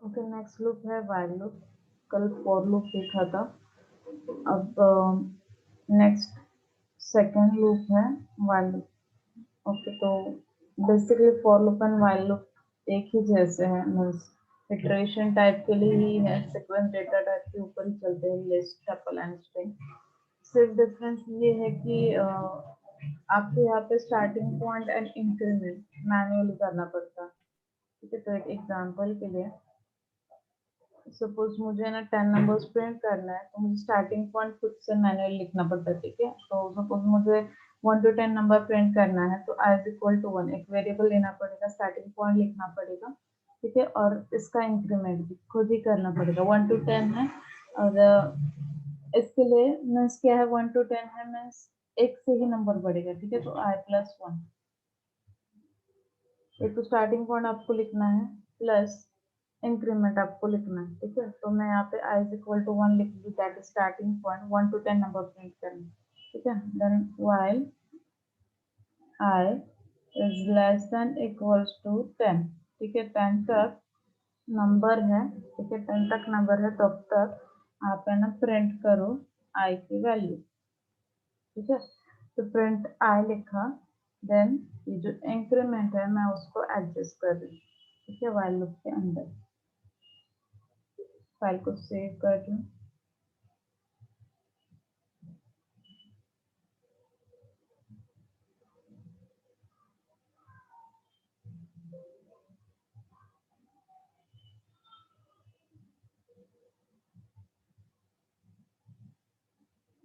Okay, next loop है while loop. कल for loop देखा था। अब नेक्स्ट सेकेंड लूप है वाइल लूप। ओके, तो basically for loop and while loop एक ही जैसे हैं, मीन्स इटरेशन टाइप के लिए ही है, सीक्वेंस डेटा टाइप के ऊपर ही चलते हैं, लिस्ट, टपल एंड स्ट्रिंग। सिर्फ डिफरेंस ये है कि आपको यहाँ पे starting point and increment manually करना पड़ता है। ठीक है, तो एक एग्जांपल के लिए सपोज मुझे ना 10 नंबर्स प्रिंट करना है, तो मुझे स्टार्टिंग पॉइंट खुद से मैनुअली लिखना पड़ता है। ठीक है, तो सपोज मुझे 1 to 10 नंबर प्रिंट करना है, तो i इज इक्वल टू 1 एक वेरिएबल लेना पड़ेगा, स्टार्टिंग पॉइंट लिखना पड़ेगा। ठीक है, और इसका इंक्रीमेंट भी खुद ही करना पड़ेगा। 1 to 10 है, और इसके लिए मीन्स क्या है, 1 to 10 है मीन्स एक से ही नंबर बढ़ेगा। ठीक है, तो i+1 एक तो स्टार्टिंग पॉइंट आपको लिखना है, प्लस इंक्रीमेंट आपको लिखना है। ठीक है, तो मैं यहाँ पे i इज इक्वल टू 1 लिख दी, that is starting point. 1 to 10 number print करना। ठीक है, then while i is less than equals to 10। ठीक है, 10 तक नंबर है। ठीक है, 10 तक नंबर है, तब तक आप है ना प्रिंट करो i की वैल्यू। ठीक है, तो प्रिंट i लिखा, देन ये जो इंक्रीमेंट है मैं उसको एडजस्ट कर रही हूँ। ठीक है, व्हाइल लूप के अंदर फाइल को सेव कर दूँ।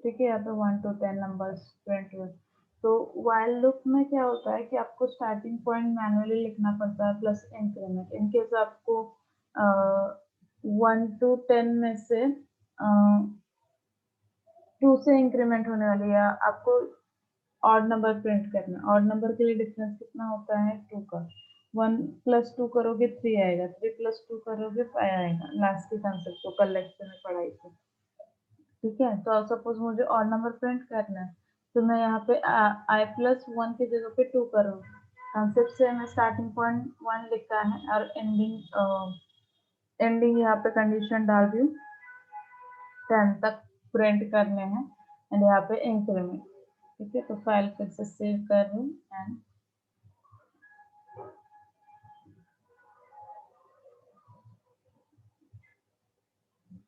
ठीक है, यहाँ पे 1 to 10 नंबर्स प्रिंट हुए। तो व्हाइल लूप में क्या होता है कि आपको स्टार्टिंग पॉइंट मैनुअली लिखना पड़ता है, प्लस इंक्रीमेंट। इनकेस आपको 1 to 10 में से 2 से इंक्रीमेंट होने वाली है, आपको ऑड नंबर प्रिंट करना है। ऑड नंबर के लिए डिफरेंस कितना होता है, 2 का। 1+2 करोगे 3 आएगा, 3+2 करोगे 5 आएगा। लास्ट के कंसेप्ट को कल लेक्चर में पढ़ाई थी। ठीक है, तो सपोज मुझे और नंबर प्रिंट करना है, तो मैं यहाँ पे i+1 की जगह पे 2 करूँगी। कंसेप्ट से मैं स्टार्टिंग पॉइंट 1 लिखा है और एंडिंग यहाँ पे कंडीशन डाल रही हूँ, 10 तक प्रिंट करने हैं, एंड यहाँ पे इंक्रीमेंट। ठीक है, तो फाइल फिर से सेव कर रही हूँ एंड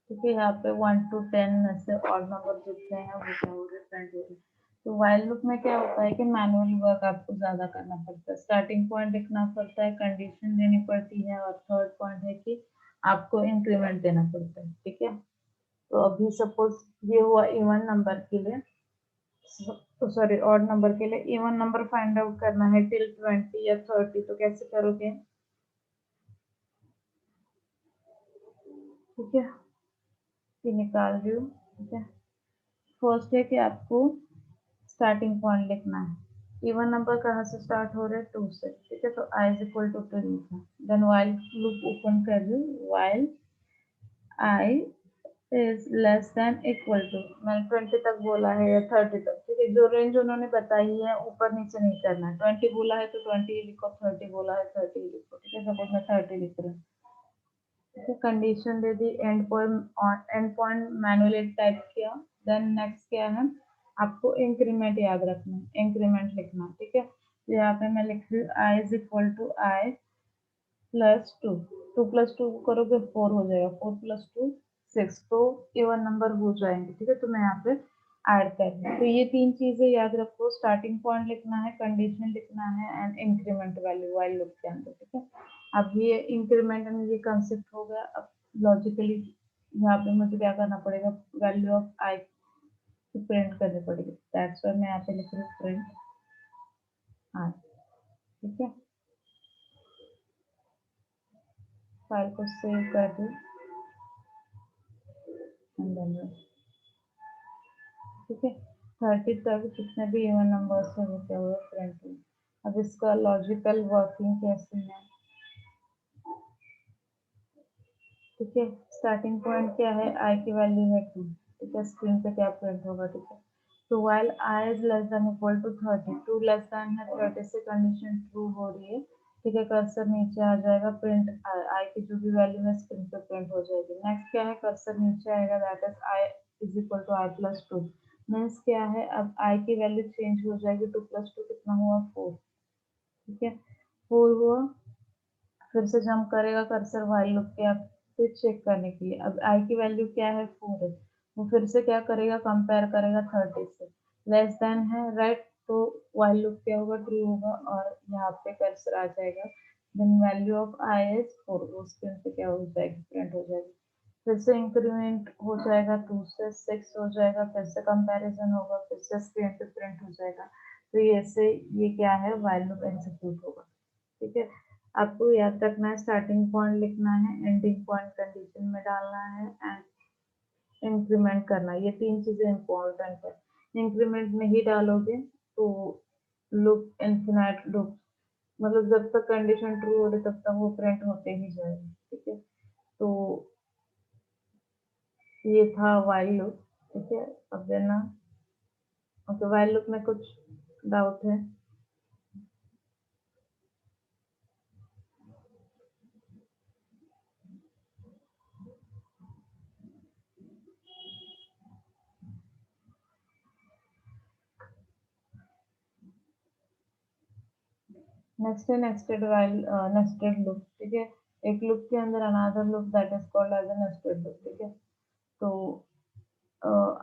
ठीक है, यहाँ पे 1 to 10 में से ऑड नंबर जितने हैं वो क्या हो रहे, प्रिंट हो रहे। तो व्हाइल लूप में क्या होता है कि मैनुअली वर्क आपको ज्यादा करना पड़ता है। स्टार्टिंग पॉइंट लिखना पड़ता है, कंडीशन देनी पड़ती है, और थर्ड पॉइंट है कि आपको इंक्रीमेंट देना पड़ता है। ठीक है, तो अभी सपोज ये हुआ इवन नंबर के लिए, तो सॉरी ऑड नंबर के लिए। इवन नंबर फाइंड आउट करना है टिल 20 या 30, तो कैसे करोगे। ठीक है, ये निकाल रही हूँ। ठीक है, फर्स्ट है कि आपको स्टार्टिंग पॉइंट लिखना है। इवन नंबर कहाँ से स्टार्ट हो रहे हैं, 2 से। ठीक है, तो i इज इक्वल टू 2 लिखा। देन व्हाइल लूप ओपन कर रही हूँ, while i is less than equal to, मैंने 20 तक बोला है या 30 तक। ठीक है, जो रेंज उन्होंने बताई है ऊपर नीचे नहीं करना है। 20 बोला है तो 20 ही लिखो, 30 बोला है 30 ही लिखो। ठीक है, सपोज मैं 30 लिख रही हूँ। ठीक है, condition they the, and point manually type किया। देन नेक्स्ट क्या है, आपको इंक्रीमेंट याद रखना है, इंक्रीमेंट लिखना। ठीक है, तो यहाँ पे मैं लिख रही हूँ i is equal to i+2। 2+2 करोगे 4 हो जाएगा, 4+2 6, तो इवन नंबर हो जाएंगे। ठीक है, तो मैं यहाँ पे ऐड कर रही हूँ। तो ये 3 चीजें याद रखो, स्टार्टिंग पॉइंट लिखना है, कंडीशन लिखना है, and increment value while loop के अंदर। ठीक है, अब ये इंक्रीमेंट एंड ये कंसेप्ट हो गया। अब लॉजिकली यहाँ पे मुझे क्या करना पड़ेगा, वैल्यू ऑफ i की प्रिंट करनी पड़ेगी। दैट्स व्हाई मैं यहाँ पे लिख रही हूँ प्रिंट i। ठीक है, फाइल को सेव कर दूँ, ठीक है। 30 तक जितने भी इवन नंबर्स है वो क्या हुआ, प्रिंट हुए। अब इसका लॉजिकल वर्किंग कैसे है। ठीक है, स्टार्टिंग पॉइंट क्या है, i की वैल्यू है 2। ठीक है, स्क्रीन पे क्या प्रिंट होगा। ठीक है, तो while i is less than equal to 30, 2 less than है 30 से कंडीशन ट्रू हो रही है। ठीक है, कर्सर नीचे आ जाएगा, प्रिंट आई की जो भी वैल्यू है स्क्रीन पे प्रिंट हो जाएगी। नेक्स्ट क्या है, कर्सर नीचे आएगा, that is I is equal to I plus two. Means क्या है, अब आई की वैल्यू चेंज हो जाएगी, टू प्लस टू कितना हुआ, फोर। ठीक है, फोर हुआ। फिर से जंप करेगा कर्सर व्हाइल लूप के, आप फिर चेक करने के लिए। अब आई की वैल्यू क्या है, फोर है। वो फिर से क्या करेगा, कंपेयर करेगा 30 से, लेस देन है, राइट। तो व्हाइल लूप क्या होगा, ट्रू होगा, और यहाँ पे कर्सर आ जाएगा, then value of I is four, उसके से क्या हो जाएगी, प्रिंट हो जाएगी। फिर से इंक्रीमेंट हो जाएगा, 2 से 6 हो जाएगा, फिर से कंपैरिजन होगा, फिर से स्क्रीन पे प्रिंट हो जाएगा। तो ये से ये क्या है, व्हाइल लूप एग्जीक्यूट होगा। ठीक है, आपको याद रखना है, स्टार्टिंग पॉइंट लिखना है, एंडिंग पॉइंट कंडीशन में डालना है, एंड इंक्रीमेंट करना है। ये तीन चीजें इंपॉर्टेंट है। इंक्रीमेंट नहीं डालोगे तो लूप इन्फिनाइट लूप, मतलब जब तक कंडीशन ट्रू हो रही तब तक वो प्रिंट होते ही जाएगी। ठीक है, तो ये था व्हाइल लूप। ठीक है, अब देना, ओके, व्हाइल लूप में कुछ डाउट है? नेक्स्ट है नेस्टेड व्हाइल, नेस्टेड लूप। ठीक है, एक लूप के अंदर another loop, that is called as a nested loop. ठीक है, तो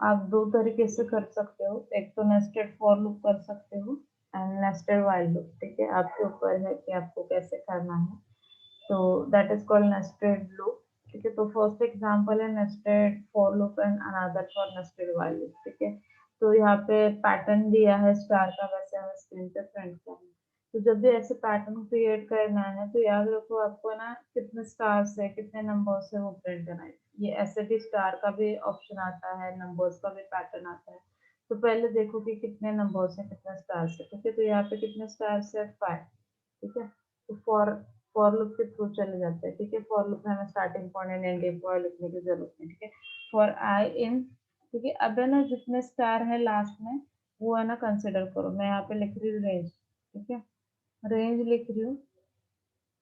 आप दो तरीके से कर सकते हो, एक तो नेस्टेड फॉर लूप कर सकते हो, एंड नेस्टेड व्हाइल लूप। ठीक है, आपके ऊपर है कि आपको कैसे करना है। तो that is called nested loop. ठीक है, तो फर्स्ट एग्जांपल है nested for loop and another for nested while loop. ठीक है, तो यहाँ पे पैटर्न दिया है स्टार का, वैसे हमें स्क्रीन पे प्रिंट करना है। तो जब भी ऐसे पैटर्न क्रिएट करना है तो याद रखो आपको ना, कितने स्टार्स है, कितने नंबर्स है, वो प्रिंट करना है। ये ऐसे भी स्टार का भी ऑप्शन आता है, नंबर्स का भी पैटर्न आता है। तो पहले देखो कि कितने नंबर्स है, कितने स्टार्स है। ठीक है, तो यहाँ पे कितने स्टार्स है, 5। ठीक है, तो फॉर लूप के थ्रू चले जाते हैं। ठीक है, फॉर लूप में हमें starting point and ending point लिखने की जरूरत नहीं। ठीक है, फॉर आई इन, ठीक है, अब है ना, जितने स्टार है लास्ट में वो है ना कंसिडर करो। मैं यहाँ पे लिख रही हूँ रेंज। ठीक है, रेंज लिख रही हूँ,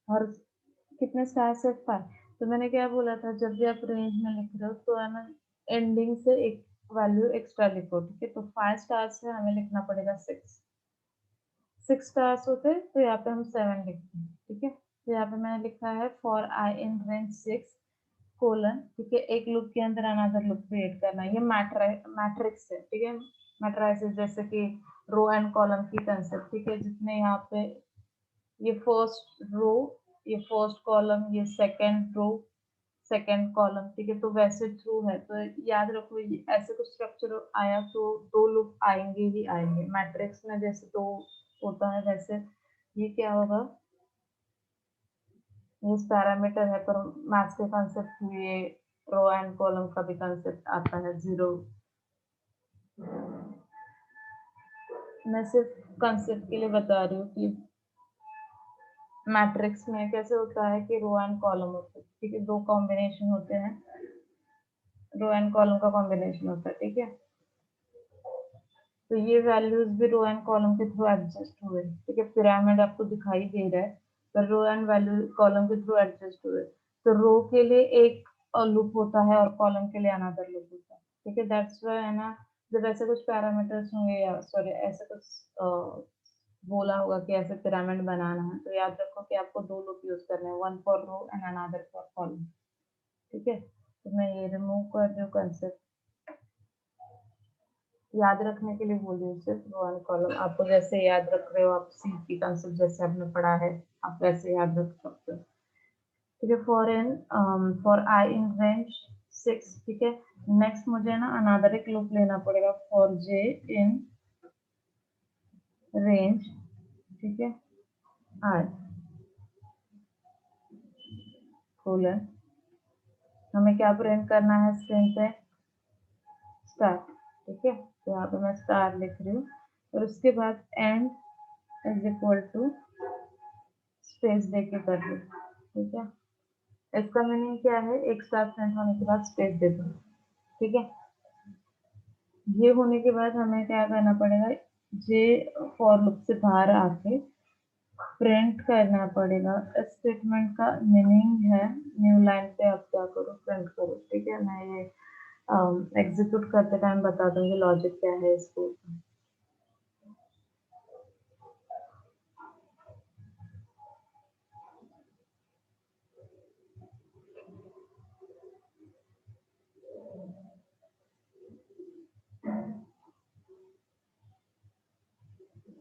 और कितने स्टार से 5। तो मैंने क्या बोला था, जब भी आप रेंज में लिख रहे हो तो है ना, एंडिंग से एक वैल्यू एक्स्ट्रा लिखो। ठीक है, तो 5 स्टार से हमें लिखना पड़ेगा 6। 6 स्टार्स होते हैं तो यहाँ पे हम 7 लिखते हैं। ठीक है, तो यहाँ पे मैंने लिखा है for I in range 6 colon. ठीक है, एक लूप के अंदर अनदर लूप क्रिएट करना है। ये मैट्रिक्स है। ठीक है, मैट्राइसेस जैसे कि रो एंड कॉलम की कंसेप्ट। ठीक है, जितने यहाँ पे ये फर्स्ट रो, ये फर्स्ट कॉलम, ये सेकंड रो, सेकंड कॉलम। ठीक है, तो वैसे थ्रू है, तो याद रखो ये ऐसे कुछ स्ट्रक्चर आया तो दो लूप आएंगे ही आएंगे। मैट्रिक्स में जैसे दो होता है वैसे ये क्या होगा, ये पैरामीटर है, पर मैथ्स के कंसेप्ट में ये रो एंड कॉलम का भी कंसेप्ट आता है, जीरो। मैं सिर्फ कंसेप्ट के लिए बता रही हूँ कि मैट्रिक्स में कैसे होता है कि रो एंड कॉलम होते हैं। ठीक है, दो कॉम्बिनेशन होते हैं, रो एंड कॉलम का कॉम्बिनेशन होता है। ठीक है, तो ये वैल्यूज भी रो एंड कॉलम के थ्रू एडजस्ट हुए। ठीक है, पिरामिड आपको दिखाई दे रहा है, पर रो एंड वैल्यू कॉलम के थ्रू एडजस्ट हुए। तो रो के लिए एक लूप होता है और कॉलम के लिए अनदर लूप होता है। ठीक है, दैट्स व्हाई है ना, जब ऐसे कुछ पैरामीटर्स होंगे, या सॉरी ऐसे कुछ बोला होगा कि ऐसे पिरामिड बनाना है, तो याद रखो कि आपको दो लूप यूज करने हैं, one for row and another for column. ठीक है, तो मैं ये रिमूव कर रही हूँ कंसेप्ट, याद रखने के लिए बोल रही हूँ सिर्फ रो एंड कॉलम। आपको जैसे याद रख रहे हो, आप सी की कंसेप्ट जैसे आपने पढ़ा है, आप वैसे याद रख सकते हो। ठीक है, फॉर आई इन रेंज 6। ठीक है, नेक्स्ट मुझे ना अनदर एक लूप लेना पड़ेगा, फॉर जे इन रेंज। ठीक है, आई कोलन, हमें क्या प्रिंट करना है स्क्रीन पे, स्टार। ठीक है, तो यहाँ पे मैं स्टार लिख रही हूँ, और उसके बाद end is equal to space दे के कर दो। ठीक है, इसका मीनिंग क्या है, एक स्टार प्रिंट होने के बाद स्पेस दे दो। ठीक है, ये होने के बाद हमें क्या करना पड़ेगा, जे फॉर लूप से बाहर आके प्रिंट करना पड़ेगा। इस स्टेटमेंट का मीनिंग है न्यू लाइन पे आप क्या करो, प्रिंट करो। ठीक है, मैं ये एग्जीक्यूट करते टाइम बता दूंगी लॉजिक क्या है इसको।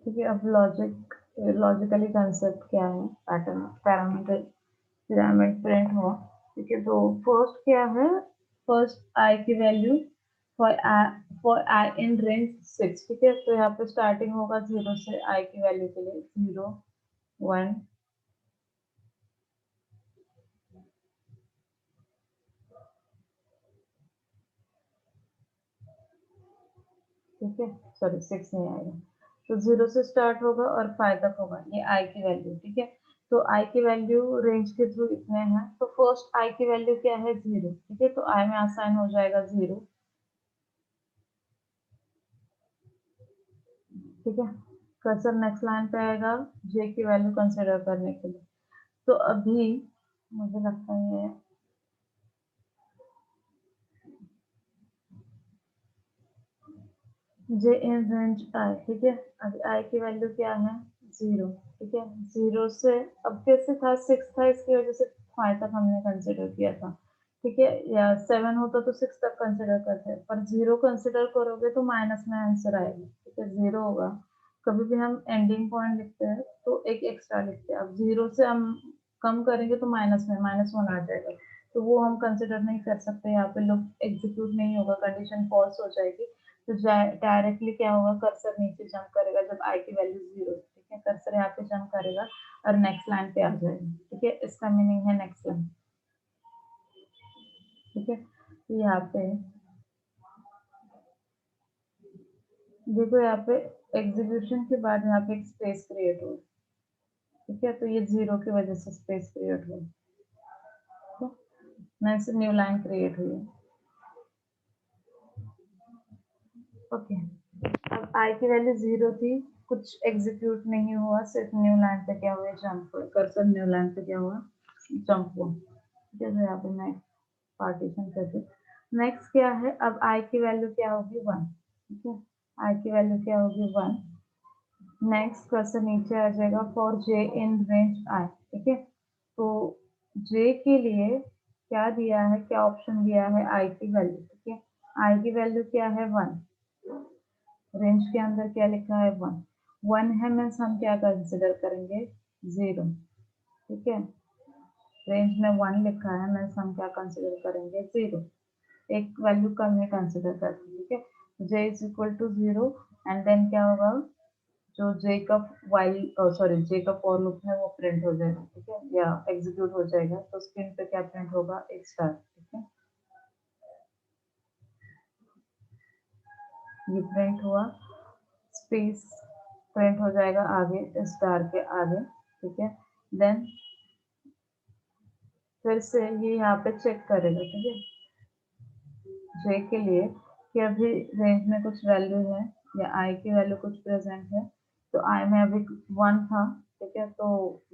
ठीक है, अब लॉजिकली कंसेप्ट क्या है, पैटर्न पैरामीटर पिरामिड प्रिंट हुआ। ठीक है, तो फर्स्ट क्या है, फर्स्ट आई की value for I in range 6। ठीक है, तो यहाँ पे स्टार्टिंग होगा 0 से, आई की वैल्यू के लिए 0 1। ठीक है, सॉरी 6 नहीं आएगा, तो 0 से स्टार्ट होगा और 5 तक होगा, ये आई की वैल्यू। ठीक है, तो आई की वैल्यू रेंज के थ्रू इतने हैं, तो फर्स्ट आई की वैल्यू क्या है, 0। ठीक है, तो आई में आसाइन हो जाएगा 0। ठीक है, कर्सर नेक्स्ट लाइन पे आएगा जे की वैल्यू कंसिडर करने के लिए। तो अभी मुझे लगता है जे इन रेंज आई। ठीक है, अभी आई की वैल्यू क्या है, 0। ठीक है, 0 से अब कैसे था, 6 था, इसकी वजह से 5 तक हमने कंसिडर किया था। ठीक है, या 7 होता तो 6 तक कंसिडर करते, पर 0 कंसिडर करोगे तो माइनस में आंसर आएगा। ठीक है, 0 होगा। कभी भी हम एंडिंग पॉइंट लिखते हैं तो एक एक्स्ट्रा लिखते हैं। अब 0 से हम कम करेंगे तो माइनस में -1 आ जाएगा, तो वो हम कंसिडर नहीं कर सकते। यहाँ पे लोग एग्जीक्यूट नहीं होगा, कंडीशन फॉल्स हो जाएगी। तो डायरेक्टली क्या होगा, कर्सर नीचे जंप करेगा जब आई की वैल्यू 0। ठीक है, कर्सर यहाँ पे जंप करेगा और नेक्स्ट लाइन पे आ जाएगा। ठीक है, इसका मीनिंग है नेक्स्ट लाइन। ठीक है, तो यहाँ पे देखो, यहाँ पे एग्जीक्यूशन के बाद यहाँ पे एक स्पेस क्रिएट हो। ठीक है, तो ये 0 की वजह से स्पेस क्रिएट हो। नेक्स्ट न्यू लाइन क्रिएट हुई। ओके, अब आई की वैल्यू 0 थी, कुछ एग्जीक्यूट नहीं हुआ, सिर्फ न्यू लाइन पे क्या हुआ, जंप हुआ। कर्सर न्यू लाइन पे क्या हुआ, जंप हुआ। ठीक है, तो यहाँ पे मैं पार्टीशन कर दूँ। नेक्स्ट क्या है, अब आई की वैल्यू क्या होगी, 1। ठीक है, आई की वैल्यू क्या होगी, 1। नेक्स्ट कर्सर नीचे आ जाएगा for J in range I. ठीक है, तो जे के लिए क्या दिया है, क्या ऑप्शन दिया है, आई की वैल्यू। ठीक है, आई की वैल्यू क्या है, 1। रेंज के अंदर क्या लिखा है, 1। 1 है मीन्स हम क्या कंसिडर करेंगे, 0। ठीक है, रेंज में 1 लिखा है मीन्स हम क्या कंसिडर करेंगे, 0। एक वैल्यू कम ही कंसिडर करते हैं। ठीक है, J is equal to 0, and then क्या होगा, जो जे का वाइल सॉरी जे का फॉर लूप है वो प्रिंट हो जाएगा। ठीक है, या एग्जीक्यूट हो जाएगा, तो स्क्रीन पे क्या प्रिंट होगा, एक स्टार। ठीक है, ये प्रिंट हुआ, स्पेस प्रिंट हो जाएगा आगे स्टार के आगे। ठीक है, देन फिर से ये यहाँ पे चेक करेगा। ठीक है, जे के लिए कि अभी रेंज में कुछ वैल्यू है या आई की वैल्यू कुछ प्रेजेंट है, तो आई में अभी 1 था। ठीक है, तो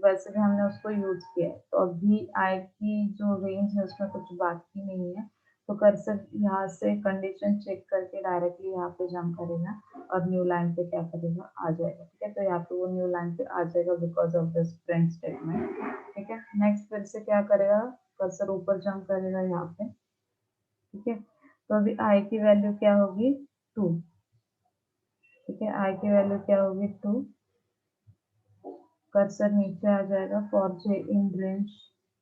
वैसे भी हमने उसको यूज किया है, तो अभी आई की जो रेंज है उसमें कुछ बाकी नहीं है, तो कर्सर यहाँ से कंडीशन चेक करके डायरेक्टली यहाँ पे जंप करेगा और न्यू लाइन पे क्या करेगा, आ जाएगा। ठीक है, तो यहाँ पे वो न्यू लाइन पे आ जाएगा because of this print statement. ठीक है, नेक्स्ट फिर से क्या करेगा, कर्सर ऊपर जंप करेगा यहाँ पे। ठीक है, तो अभी आई की वैल्यू क्या होगी, 2। ठीक है, आई की वैल्यू क्या होगी, 2। कर्सर नीचे आ जाएगा for J in range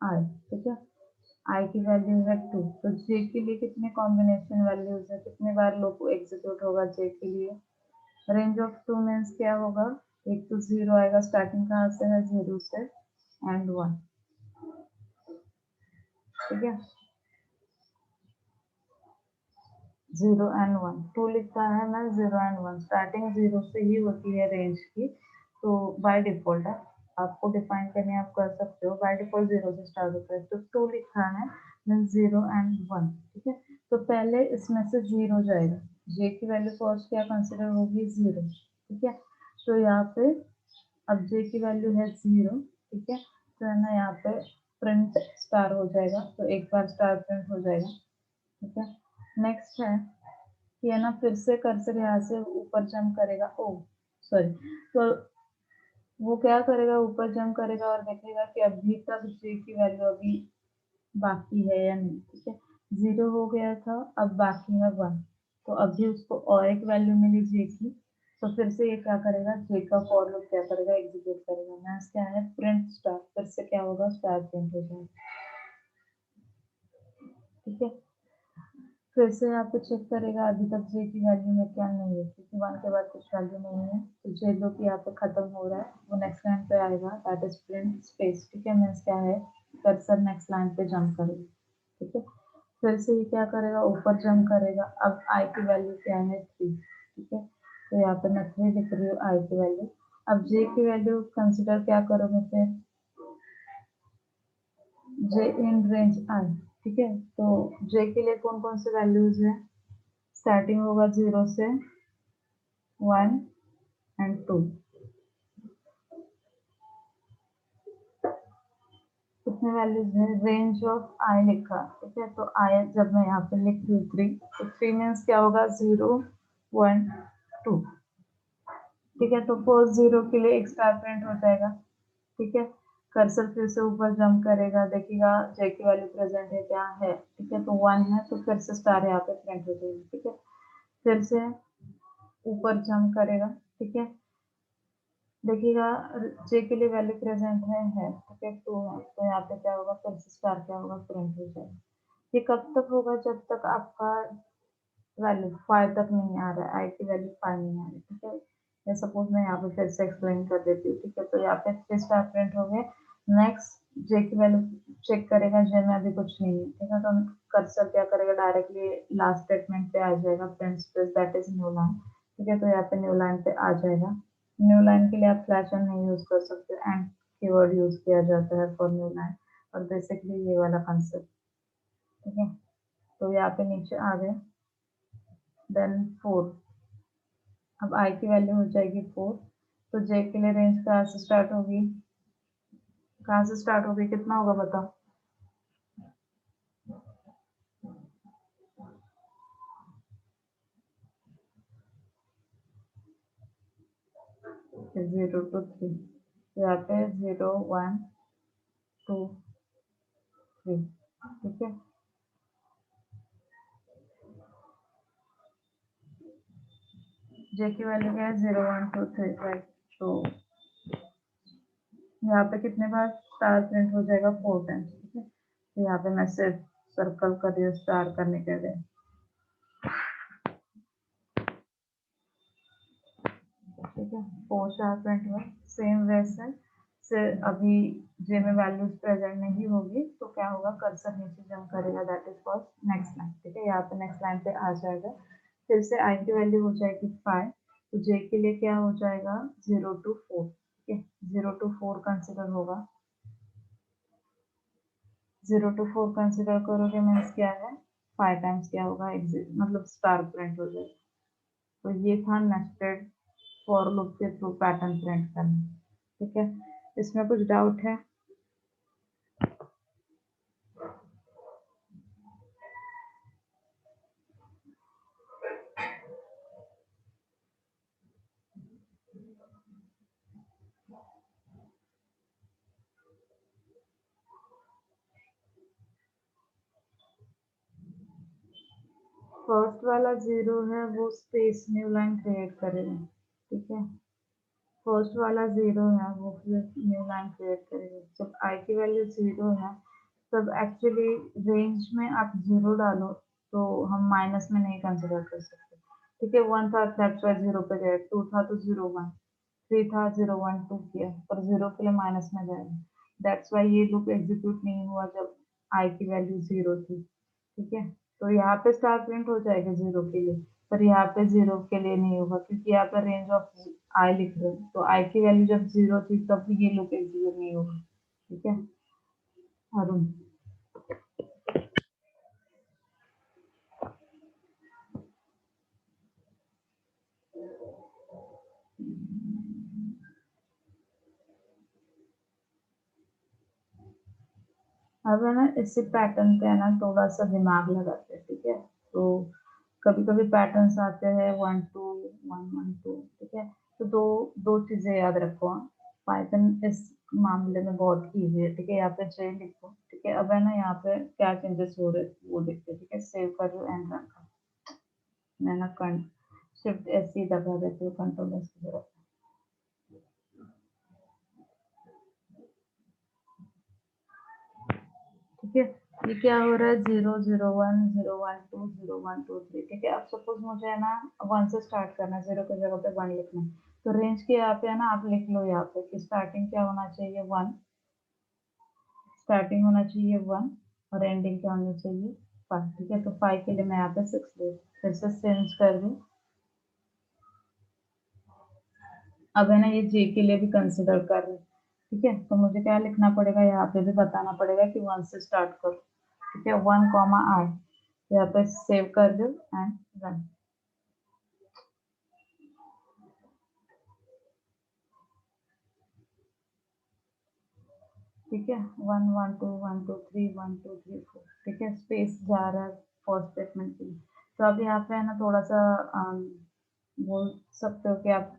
I. ठीक है, आई की वैल्यू है 2, तो जे के लिए कितने कॉम्बिनेशन वैल्यूज है, कितने बार लूप एग्जीक्यूट होगा जे के लिए, रेंज ऑफ 2 मीन्स क्या होगा, एक तो 0 आएगा, स्टार्टिंग कहाँ से है, 0 से, एंड 1। ठीक है, 0 एंड 1, 2 लिखा है मैं, 0 एंड 1, स्टार्टिंग 0 से ही होती है रेंज की, तो बाय डिफॉल्ट है, आपको डिफाइन करने आप कर सकते हो, बाय डिफॉल्ट 0 से स्टार्ट होता है, तो 2 लिखा है मीन 0 एंड 1। ठीक है, तो पहले इसमें से 0 जाएगा, जे की वैल्यू फर्स्ट क्या कंसिडर होगी, 0। ठीक है, तो यहाँ पे अब जे की वैल्यू है 0, ठीक है, तो है ना यहाँ पे प्रिंट स्टार हो जाएगा, तो एक बार स्टार प्रिंट हो जाएगा, ठीक है। नेक्स्ट है कि है ना फिर से कर्सर यहाँ से ऊपर जंप करेगा, ओ सॉरी, तो वो क्या करेगा, ऊपर जंप करेगा और देखेगा कि अभी तक जे की वैल्यू अभी बाकी है या नहीं, ठीक है। 0 हो गया था, अब बाकी है 1, तो अभी उसको और एक वैल्यू मिली जे की, तो फिर से ये क्या करेगा, जे का फॉर लूप क्या करेगा, एग्जीक्यूट करेगा। नेक्स्ट क्या है, प्रिंट स्टार, फिर से क्या होगा, स्टार प्रिंट हो जाएगा, ठीक है। फिर से यहाँ पे चेक करेगा अभी तक जे की वैल्यू है क्या, नहीं है, क्योंकि 1 के बाद कुछ वैल्यू नहीं है, तो जे लूप यहाँ पे खत्म हो रहा है, वो नेक्स्ट लाइन पे आएगा, दैट इज प्रिंट स्पेस, ठीक है। मीन्स क्या है, कर्सर नेक्स्ट लाइन पे जंप करेगा, ठीक है। फिर से ये क्या करेगा, ऊपर जंप करेगा, अब आई की वैल्यू क्या है, 3, ठीक है, तो यहाँ पे मैं 3 लिख रही हूँ आई की वैल्यू। अब जे की वैल्यू कंसिडर क्या करोगे, फिर जे इन रेंज आई, ठीक है। तो जे के लिए कौन कौन से वैल्यूज है, स्टार्टिंग होगा 0 से 1 एंड 2, कितने वैल्यूज है, रेंज ऑफ आई लिखा, ठीक है। तो आई जब मैं यहाँ पे लिख रही हूँ 3, तो 3 मीन्स क्या होगा, 0 1 2, ठीक है। तो फर्स्ट 0 के लिए एक स्टार प्रिंट हो जाएगा, ठीक है। कर्सर फिर से ऊपर जंप करेगा, देखेगा जे की वैल्यू प्रेजेंट है क्या है, ठीक है, तो 1 है, तो फिर से स्टार यहाँ पे प्रिंट हो जाएगी, ठीक है। फिर से ऊपर जंप करेगा, ठीक है, देखिएगा जे के लिए वैल्यू प्रेजेंट है, ठीक है, 2 है, तो यहाँ पे क्या होगा, फिर से स्टार क्या होगा, प्रिंट हो जाएगा। ये कब तक होगा, जब तक आपका वैल्यू 5 तक नहीं आ रहा है, आई की वैल्यू 5 नहीं आ रही, ठीक है। या सपोज मैं यहाँ पे फिर से एक्सप्लेन कर देती हूँ, ठीक है। तो यहाँ पे 3 स्टार प्रिंट हो गए। नेक्स्ट जे की वैल्यू चेक करेगा, जे में अभी कुछ नहीं है, ठीक है, तो कर्सर क्या करेगा, डायरेक्टली लास्ट स्टेटमेंट पे आ जाएगा, print space that is new line, ठीक है। तो यहाँ पे न्यू लाइन पे आ जाएगा। न्यू लाइन के लिए आप स्लैश एन नहीं यूज कर सकते, एंड कीवर्ड यूज किया जाता है फॉर न्यू लाइन, और बेसिकली ये वाला कंसेप्ट, ठीक है। तो यहाँ पे नीचे आ गए, देन 4, अब आई की वैल्यू हो जाएगी 4, तो जे के लिए रेंज कहाँ से स्टार्ट होगी, कहाँ से स्टार्ट होगी, कितना होगा बताओ, 0 to 3, यहाँ पे 0 1 2 3, ठीक है। जे की वैल्यू क्या है, 0 1 2 3, राइट। तो यहाँ पे कितने बार स्टार प्रिंट हो जाएगा, 4 टाइम्स, ठीक है। तो यहाँ पे मैं सिर्फ सर्कल कर रही हूँ स्टार करने के लिए, ठीक है। 4 स्टार प्रिंट हुआ, सेम वैसे से अभी जे में वैल्यूज प्रेजेंट नहीं होगी, तो क्या होगा, कर्सर नीचे जंप करेगा, that is for next line, ठीक है। यहाँ पे नेक्स्ट लाइन पे आ जाएगा, फिर से आई की वैल्यू हो जाएगी 5, तो जे के लिए क्या हो जाएगा, 0 to 4, ठीक है, 0 to 4 कंसिडर होगा, 0 to 4 कंसिडर करोगे मीन्स क्या है, 5 टाइम्स क्या होगा, एग्जिट मतलब स्टार प्रिंट हो जाएगा। तो ये था नेस्टेड फॉर लूप के थ्रू पैटर्न प्रिंट करना, ठीक है। इसमें कुछ डाउट है, फर्स्ट वाला 0 है, वो स्पेस न्यू लाइन क्रिएट करेगा, ठीक है। फर्स्ट वाला 0 है, वो फिर न्यू लाइन क्रिएट करेगा। जब आई की वैल्यू 0 है, तब एक्चुअली रेंज में आप 0 डालो, तो हम माइनस में नहीं कंसिडर कर सकते, ठीक है। 1 था, दैट्स वाई 0 पे गए, 2 था तो 0 1, 3 था 0 1 2 किया, और 0 के लिए माइनस में जाएगा, दैट्स वाई ये लूप एग्जीक्यूट नहीं हुआ जब आई की वैल्यू 0 थी, ठीक है। तो यहाँ पे स्टार प्रिंट हो जाएगा 0 के लिए, पर यहाँ पे 0 के लिए नहीं होगा, क्योंकि यहाँ पे रेंज ऑफ आई लिख रहे हैं, तो आई की वैल्यू जब 0 थी तब ये लूप एग्जीक्यूट नहीं होगा, ठीक है। अरुण, अब है ना इसी पैटर्न पे है ना थोड़ा सा दिमाग लगाते हैं, ठीक है। तो कभी कभी पैटर्न्स आते हैं 1 2 1 1 2, ठीक है। तो दो दो चीजें याद रखो। पाइथन इस मामले में बहुत इजी है, ठीक है। यहाँ पे जे लिखो, ठीक है। अब है ना यहाँ पे क्या चेंजेस हो रहे हैं वो देखते हैं, ठीक है। सेव कर लो एंड रन कर। मैं ना शिफ्ट एस ही दबा देती हूँ, कंट्रोल एस की जरूरत, ठीक है। ये क्या हो रहा है 0 0 1 0 1 2 0 1 2 3, ठीक है। अब सपोज मुझे है ना 1 से स्टार्ट करना है, 0 की जगह पे 1 लिखना है। तो रेंज के यहाँ पे है ना आप लिख लो यहाँ पे कि स्टार्टिंग क्या होना चाहिए 1, स्टार्टिंग होना चाहिए 1 और एंडिंग क्या होनी चाहिए 5, ठीक है। तो 5 के लिए मैं यहाँ पे 6 ले फिर से चेंज कर दूँ। अब है ना ये जे के लिए भी कंसिडर कर रहे हैं, ठीक है। तो मुझे क्या लिखना पड़ेगा, यहाँ पे भी बताना पड़ेगा कि 1 से स्टार्ट करो, ठीक है। 1 कॉमा आई, यहाँ पे सेव कर दो एंड रन, ठीक है। 1 1 2 1 2 3 1 2 3 4, ठीक है। स्पेस जा रहा है फर्स्ट स्टेटमेंट के लिए। तो अब यहाँ पे है ना थोड़ा सा बोल सकते हो कि आप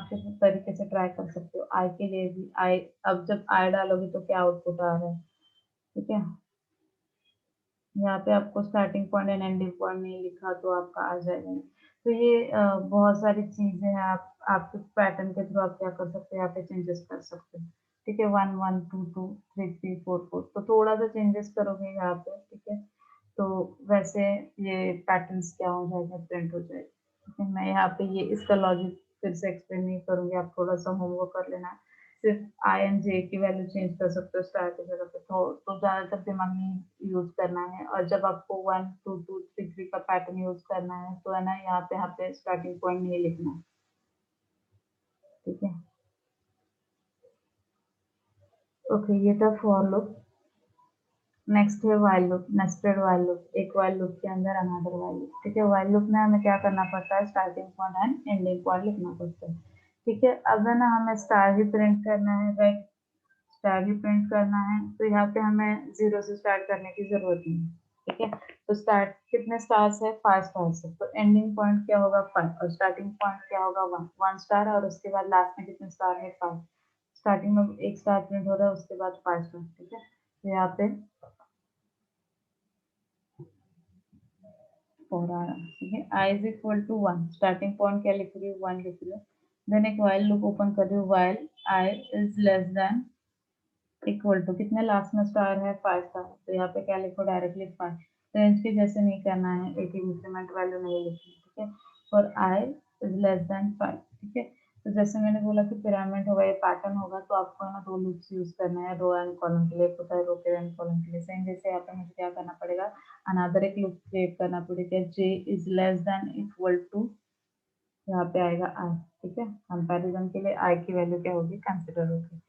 किस तरीके से ट्राई कर सकते हो। आई के लिए भी आई, अब जब आई डालोगे तो क्या आउटपुट आ रहा है, ठीक है। यहाँ पे आपको starting point and ending point नहीं लिखा तो आपका आ जाएगा। तो ये बहुत सारी चीजें हैं, आपके पैटर्न के थ्रू आप क्या कर सकते हो, यहाँ पे चेंजेस कर सकते हो, ठीक है। 1 1 2 2 3 3 4 4, तो थोड़ा सा चेंजेस करोगे यहाँ पे, ठीक है। तो वैसे ये पैटर्न्स क्या हो जाएगा, प्रिंट हो जाएगा, ठीक है। मैं यहाँ पे ये इसका लॉजिक फिर से एक्सप्लेन नहीं करूंगी, आप थोड़ा सा होमवर्क कर लेना। सिर्फ आई एंड जे की वैल्यू चेंज कर सकते हो स्टार की जगह पे, तो ज्यादातर दिमाग नहीं यूज करना है। और जब आपको 1 2 2 3 3 का पैटर्न यूज करना है तो है ना यहाँ पे स्टार्टिंग पॉइंट नहीं लिखना है, ठीक है। ओके, ये था फॉर लूप। नेक्स्ट है while loop, nested while loop. एक while लूप के अंदर अनदर while लूप, ठीक है। while लूप में हमें क्या करना पड़ता है, starting point and ending point लिखना पड़ता है, ठीक है। अब है ना हमें स्टार ही प्रिंट करना है, राइट। स्टार ही प्रिंट करना है तो यहाँ पे हमें 0 से स्टार्ट करने की जरूरत नहीं है, ठीक है। तो स्टार्ट कितने स्टार्स है, 5 स्टार्स है। तो एंडिंग पॉइंट क्या होगा 5 और स्टार्टिंग पॉइंट क्या होगा 1 1 स्टार, और उसके बाद लास्ट में कितने स्टार है 5। स्टार्टिंग में एक स्टार प्रिंट हो रहा है, उसके बाद 5 स्टार, ठीक है। तो यहाँ पे फोर आ रहा है, ठीक है। I is equal to 1, starting point क्या लिख रही हूँ 1 लिख रही हूँ। देन एक वाइल लूप ओपन कर रही हूँ, while I is less than equal to कितने लास्ट में स्टार है 5 स्टार, तो यहाँ पे क्या लिखो डायरेक्टली 5। रेंज के जैसे नहीं करना है, एक इंक्रीमेंट वैल्यू नहीं लिखनी, ठीक है। और आई इज लेस देन 5, ठीक है। तो जैसे मैंने बोला कि पिरामिड होगा, ये पैटर्न होगा, तो आपको है ना 2 लूप्स यूज करना है, रो एंड कॉलम के लिए। एक होता है रो के एंड कॉलम के लिए। सेम जैसे यहाँ पे मुझे क्या करना पड़ेगा, अनदर एक लूप क्रिएट करना पड़ेगा, J is less than equal to, यहाँ पे आएगा आई, ठीक है। कंपैरिजन के लिए आई की वैल्यू क्या होगी, कंसिडर होगी,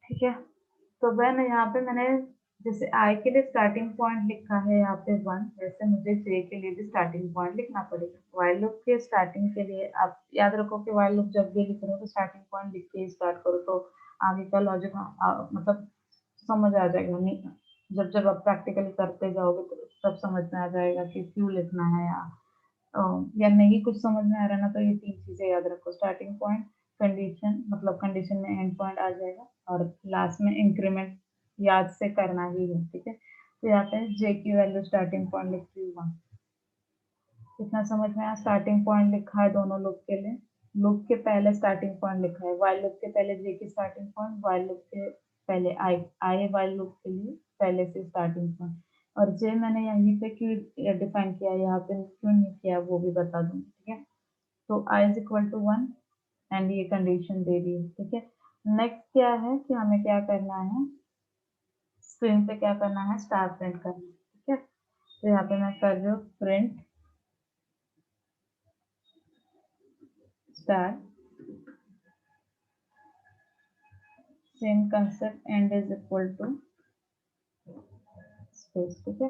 ठीक है। तो वह यहाँ पे मैंने जैसे आई के लिए स्टार्टिंग पॉइंट लिखा है यहाँ पे 1, वैसे मुझे जे के लिए भी स्टार्टिंग पॉइंट लिखना पड़ेगा। व्हाइल लूप के स्टार्टिंग के लिए आप याद रखो कि व्हाइल लूप जब भी लिख रहे हो तो स्टार्टिंग पॉइंट लिख के ही स्टार्ट करो, तो आगे का लॉजिक मतलब समझ आ जाएगा। नहीं, जब जब आप प्रैक्टिकली करते जाओगे तो तब समझ में आ जाएगा कि क्यों लिखना है, या नहीं कुछ समझ में आ रहा है ना, तो ये 3 चीजें याद रखो। स्टार्टिंग पॉइंट, कंडीशन, मतलब कंडीशन में एंड पॉइंट आ जाएगा, और लास्ट में इंक्रीमेंट याद से करना ही है, ठीक है। तो यहाँ पे जे की वैल्यू स्टार्टिंग पॉइंट लिख रही हूँ 1। कितना समझ में आया, स्टार्टिंग पॉइंट लिखा है दोनों लूप के लिए। लूप के पहले स्टार्टिंग पॉइंट लिखा है, वाइल लूप के पहले जे की स्टार्टिंग पॉइंट, वाइल लूप के पहले आई वाइल लूप के लिए पहले से स्टार्टिंग पॉइंट। और जे मैंने यहीं पे क्यों डिफाइन किया, यहाँ पे क्यों नहीं किया वो भी बता दूंगी, ठीक है। तो आई इज इक्वल टू 1 एंड ये कंडीशन दे दी है, ठीक है। नेक्स्ट क्या है कि हमें क्या करना है, स्क्रीन पे क्या करना है, स्टार प्रिंट करना है, ठीक है। तो यहाँ पे मैं कर रही हूँ print star, same concept, and is equal to space, ठीक है।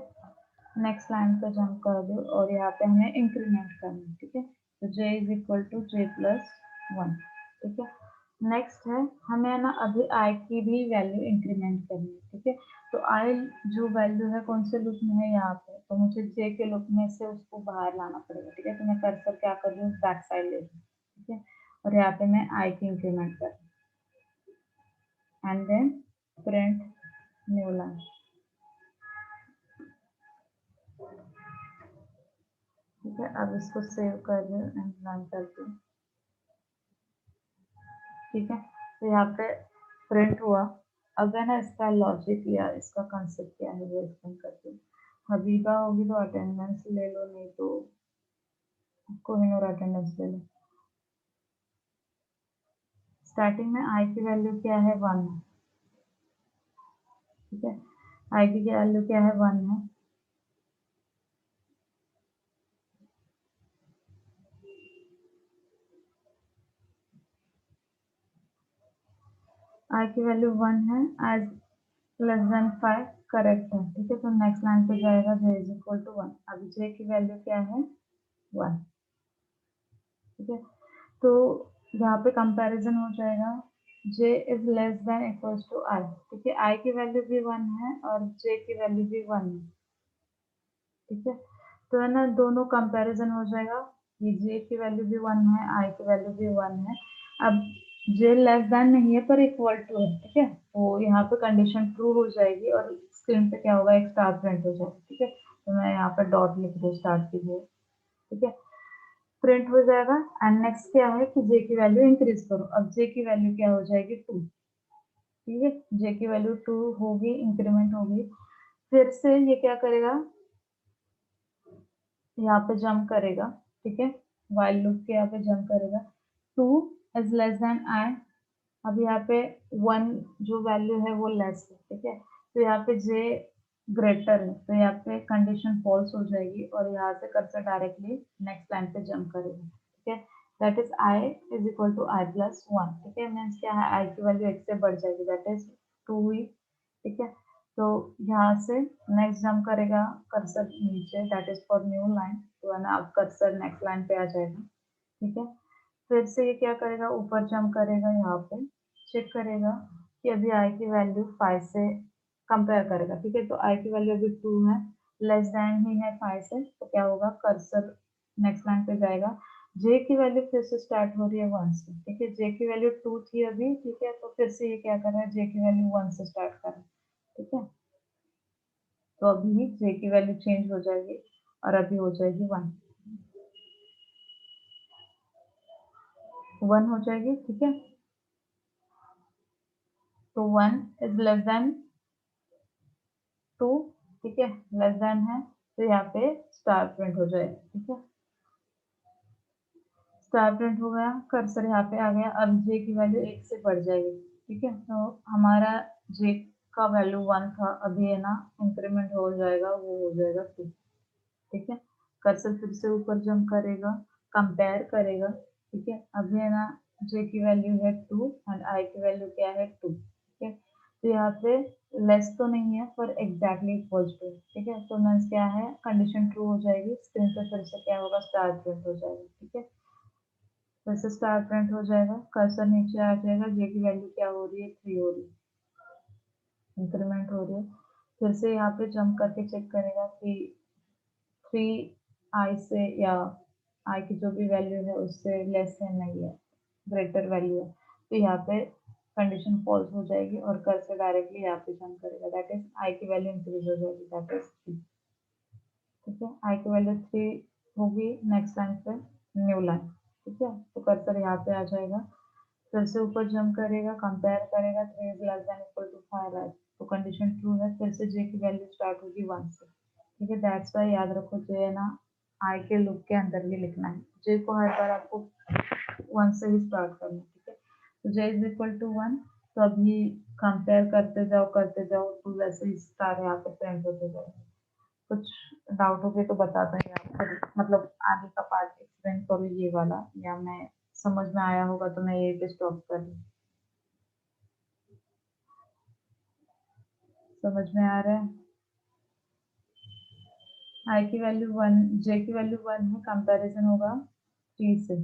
नेक्स्ट लाइन पे जंप कर दो और यहाँ पे हमें इंक्रीमेंट करना है, ठीक है। तो J is equal to J plus 1, ठीक है। नेक्स्ट है हमें ना अभी आई की भी वैल्यू इंक्रीमेंट करनी है, ठीक है। तो आई जो वैल्यू है कौन से लूप में है, यहाँ पे, तो मुझे जे के लूप में से उसको बाहर लाना पड़ेगा, ठीक है। तो मैं कर्सर क्या कर रही हूँ, बैक साइड ले रही हूँ, ठीक है। और यहाँ पे मैं आई की इंक्रीमेंट कर रही हूँ and then print new line, ठीक है। अब इसको सेव कर रही हूँ एंड रन करती हूँ, ठीक है। तो यहाँ पे प्रिंट हुआ। अब है ना इसका लॉजिक या इसका कंसेप्ट क्या है वो एक्सप्लेन करती हूँ। हबीबा होगी तो अटेंडेंस ले लो, नहीं तो कोहिनूर अटेंडेंस ले लो। स्टार्टिंग में आई की वैल्यू क्या है, 1 है, ठीक है। आई की वैल्यू क्या है, 1 है। आई की वैल्यू 1 है, एज लेस देन 5 करेक्ट है, ठीक है। तो नेक्स्ट लाइन पे जाएगा जे इज इक्वल टू 1। अभी जे की वैल्यू क्या है, 1, ठीक है। तो यहाँ पे कंपैरिजन हो जाएगा, j is less than equals to i, ठीक है। i की वैल्यू भी 1 है और j की वैल्यू भी 1 है, ठीक है। तो है ना दोनों कंपैरिजन हो जाएगा, ये j की वैल्यू भी 1 है, i की वैल्यू भी 1 है। अब j लेस देन नहीं है पर इक्वल टू है, ठीक है। तो यहाँ पे कंडीशन ट्रू हो जाएगी और स्क्रीन पे क्या होगा, एक स्टार प्रिंट हो जाएगा, ठीक है। तो मैं यहाँ पे डॉट लिख दूँ स्टार्ट की जगह, ठीक है। प्रिंट हो जाएगा एंड नेक्स्ट क्या है कि जे की वैल्यू इंक्रीज करो। अब जे की वैल्यू क्या हो जाएगी, 2, ठीक है। जे की वैल्यू 2 होगी, इंक्रीमेंट होगी। फिर से ये क्या करेगा, यहाँ पे जंप करेगा, ठीक है। वाइल लूप के यहाँ पे जंप करेगा, 2 इज लेस देन आई। अब यहाँ पे 1 जो वैल्यू है वो लेस है, ठीक है। तो यहाँ पे जे ग्रेटर है, तो यहाँ पे कंडीशन फॉल्स हो जाएगी और यहाँ से कर्सर डायरेक्टली नेक्स्ट लाइन पे जंप करेगा, ठीक है। That is I is equal to I plus 1, ठीक है। मीन्स क्या है, आई की वैल्यू 1 से बढ़ जाएगी, दैट इज 2 ही, ठीक है। तो यहाँ से नेक्स्ट जंप करेगा कर्सर नीचे, that is for new line, तो है ना अब कर्सर नेक्स्ट लाइन पे आ जाएगा, ठीक है। फिर से ये क्या करेगा, ऊपर जंप करेगा, यहाँ पे चेक करेगा कि अभी आई की वैल्यू 5 से कंपेयर करेगा, ठीक है। तो आई की वैल्यू अभी 2 है, लेस देन ही है 5 से, तो क्या होगा, कर्सर नेक्स्ट लाइन पे जाएगा। जे की वैल्यू फिर से स्टार्ट हो रही है 1 से, ठीक है। जे की वैल्यू 2 थी अभी, ठीक है। तो फिर से ये क्या कर रहा है, जे की वैल्यू 1 से स्टार्ट कर रहा है, ठीक है। तो अभी जे की वैल्यू चेंज हो जाएगी और अभी हो जाएगी 1, 1 हो जाएगी, ठीक है। तो 1 इज लेस देन 2, ठीक है, लेस देन है, तो यहाँ पे स्टार प्रिंट हो जाएगा, ठीक है। स्टार प्रिंट हो गया, कर्सर यहाँ पे आ गया। अब जे की वैल्यू 1 से बढ़ जाएगी, ठीक है। तो हमारा जे का वैल्यू 1 था, अभी है ना इंक्रीमेंट हो जाएगा, वो हो जाएगा 2, ठीक है। कर्सर फिर से ऊपर जंप करेगा, कंपेयर करेगा, ठीक है। अभी है ना जे की वैल्यू है 2 एंड आई की वैल्यू क्या है, 2, ठीक है। तो यहाँ पे लेस तो नहीं है पर एग्जैक्टली इक्वल्स टू, ठीक है। तो मीन्स क्या है, कंडीशन ट्रू हो जाएगी, स्क्रीन पे फिर से क्या होगा, स्टार प्रिंट हो जाएगा, ठीक है। फिर से स्टार प्रिंट हो जाएगा, कर्सर नीचे आ जाएगा, जे की वैल्यू क्या हो रही है, 3 हो रही है, इंक्रीमेंट हो रही है। फिर से यहाँ पे जंप करके चेक करेगा कि 3 आई से या आई की जो भी वैल्यू है उससे लेस है, नहीं है, ग्रेटर वैल्यू है, तो यहाँ पे कंडीशन फॉल्स हो जाएगी और कर्सर डायरेक्टली यहाँ पे जंप करेगा, दैट इज आई की वैल्यू इंक्रीज हो जाएगी, दैट इज 3, ठीक है। आई की वैल्यू 3 होगी, नेक्स्ट लाइन पे न्यू लाइन, ठीक है। तो कर्सर यहाँ पे आ जाएगा, फिर से ऊपर जंप करेगा, कंपेयर करेगा, 3 is less than equal to 5 है, तो कंडीशन ट्रू है। फिर से जे की वैल्यू स्टार्ट होगी 1 से, ठीक है। दैट्स वाई याद रखो, जे है ना आई के लूप के अंदर ही लिखना है, जे को हर बार आपको 1 से ही स्टार्ट करना है, ठीक है। तो जे इज इक्वल टू 1, तो अभी कंपेयर करते जाओ तो वैसे ही स्टार यहाँ पे प्रिंट होते जाएगा। कुछ डाउट हो गए तो बता दें, या फिर मतलब आगे का पार्ट एक्सप्लेन करो ये वाला, या मैं समझ में आया होगा तो मैं यही पे स्टॉप कर दूँ। समझ में आ रहा है, आई की वैल्यू 1, जे की वैल्यू 1 है, कंपैरिजन होगा 3 से,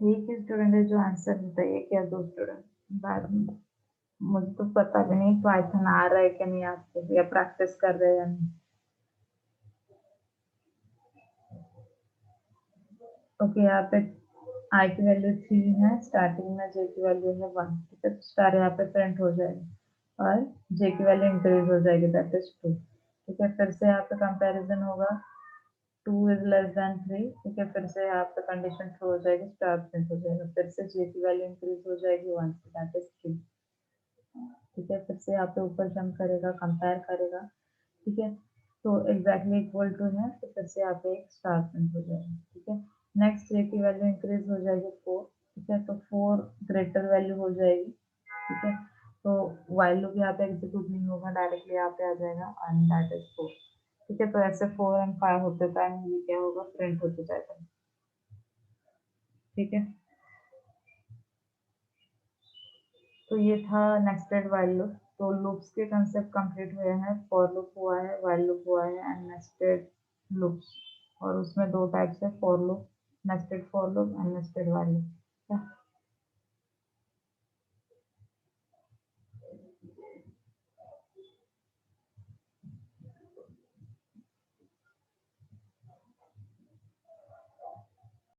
एक ही स्टूडेंट है जो आंसर देता है, एक या दो स्टूडेंट? बाद में मुझे तो पता भी नहीं पाइथन आ रहा है कि नहीं आपको, या प्रैक्टिस कर रहे हैं या नहीं। ओके, यहाँ पे आई की वैल्यू 3 है, स्टार्टिंग में जे की वैल्यू है 1, ठीक है, तो स्टार यहाँ पे प्रिंट हो जाएगा और जे की वैल्यू इंक्रीज हो जाएगी, दैट इज 2, ठीक है। फिर से यहाँ पे कंपैरिजन होगा, 2 इज लेस देन 3, ठीक है, फिर से यहाँ पे कंडीशन ट्रू हो जाएगी, स्टार प्रिंट हो जाएगा, फिर से जे की वैल्यू इंक्रीज हो जाएगी 1 से, दैट इज 3, ठीक है। फिर से यहाँ पे ऊपर जंप करेगा, कंपेयर करेगा, ठीक है, तो एग्जैक्टली इक्वल टू है, तो फिर से यहाँ पे एक स्टार प्रिंट हो जाएगा, ठीक है। नेक्स्ट जे की वैल्यू इंक्रीज हो जाएगी 4, ठीक है, तो 4 ग्रेटर वैल्यू हो जाएगी, ठीक है, तो वाइल लूप यहाँ पे एग्जीक्यूट नहीं होगा, डायरेक्टली यहाँ पे आ जाएगा एंड दैट इज 4, ठीक है। तो ऐसे 4 एंड 5 होते टाइम ये क्या होगा, प्रिंट होते जाएगा, ठीक है। तो ये था नेस्टेड वाइल लूप। तो लूप्स के कंसेप्ट कंप्लीट हुए हैं, फॉर लूप हुआ है, वाइल लूप हुआ है एंड नेस्टेड लूप्स, और उसमें दो टाइप्स है, for loop, nested for loop and nested while loop.